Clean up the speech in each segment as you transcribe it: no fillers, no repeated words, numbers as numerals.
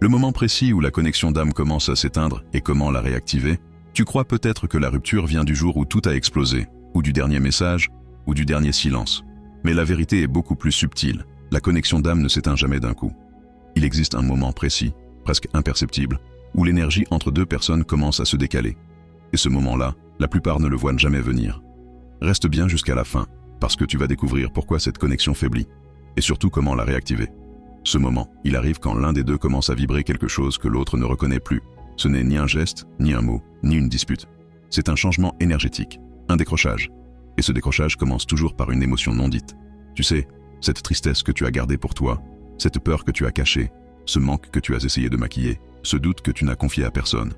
Le moment précis où la connexion d'âme commence à s'éteindre et comment la réactiver, tu crois peut-être que la rupture vient du jour où tout a explosé, ou du dernier message, ou du dernier silence. Mais la vérité est beaucoup plus subtile. La connexion d'âme ne s'éteint jamais d'un coup. Il existe un moment précis, presque imperceptible, où l'énergie entre deux personnes commence à se décaler. Et ce moment-là, la plupart ne le voient jamais venir. Reste bien jusqu'à la fin, parce que tu vas découvrir pourquoi cette connexion faiblit, et surtout comment la réactiver. Ce moment, il arrive quand l'un des deux commence à vibrer quelque chose que l'autre ne reconnaît plus. Ce n'est ni un geste, ni un mot, ni une dispute. C'est un changement énergétique, un décrochage. Et ce décrochage commence toujours par une émotion non dite. Tu sais, cette tristesse que tu as gardée pour toi, cette peur que tu as cachée, ce manque que tu as essayé de maquiller, ce doute que tu n'as confié à personne.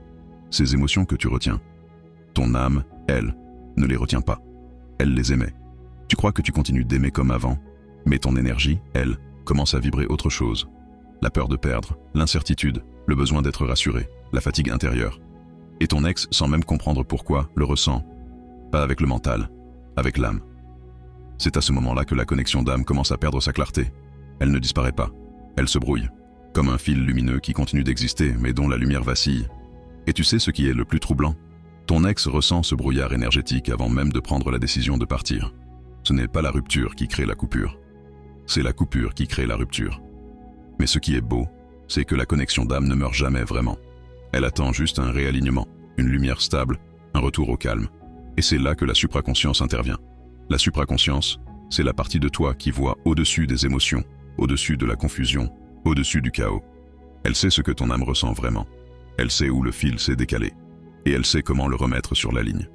Ces émotions que tu retiens. Ton âme, elle, ne les retient pas. Elle les aimait. Tu crois que tu continues d'aimer comme avant, mais ton énergie, elle, commence à vibrer autre chose. La peur de perdre, l'incertitude, le besoin d'être rassuré, la fatigue intérieure. Et ton ex, sans même comprendre pourquoi, le ressent. Pas avec le mental, avec l'âme. C'est à ce moment-là que la connexion d'âme commence à perdre sa clarté. Elle ne disparaît pas. Elle se brouille. Comme un fil lumineux qui continue d'exister, mais dont la lumière vacille. Et tu sais ce qui est le plus troublant? Ton ex ressent ce brouillard énergétique avant même de prendre la décision de partir. Ce n'est pas la rupture qui crée la coupure. C'est la coupure qui crée la rupture. Mais ce qui est beau, c'est que la connexion d'âme ne meurt jamais vraiment. Elle attend juste un réalignement, une lumière stable, un retour au calme. Et c'est là que la supraconscience intervient. La supraconscience, c'est la partie de toi qui voit au-dessus des émotions, au-dessus de la confusion, au-dessus du chaos. Elle sait ce que ton âme ressent vraiment. Elle sait où le fil s'est décalé. Et elle sait comment le remettre sur la ligne.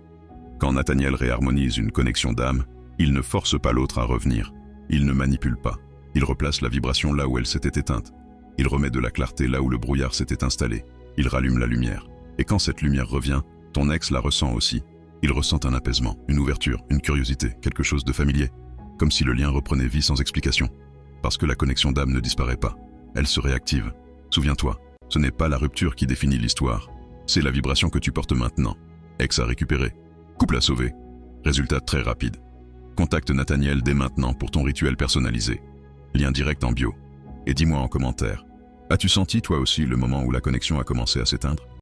Quand Nathaniel réharmonise une connexion d'âme, il ne force pas l'autre à revenir. Il ne manipule pas. Il replace la vibration là où elle s'était éteinte. Il remet de la clarté là où le brouillard s'était installé. Il rallume la lumière. Et quand cette lumière revient, ton ex la ressent aussi. Il ressent un apaisement, une ouverture, une curiosité, quelque chose de familier. Comme si le lien reprenait vie sans explication. Parce que la connexion d'âme ne disparaît pas. Elle se réactive. Souviens-toi, ce n'est pas la rupture qui définit l'histoire. C'est la vibration que tu portes maintenant. Ex à récupérer. Couple à sauver. Résultat très rapide. Contacte Nathaniel dès maintenant pour ton rituel personnalisé. Lien direct en bio. Et dis-moi en commentaire. As-tu senti toi aussi le moment où la connexion a commencé à s'éteindre?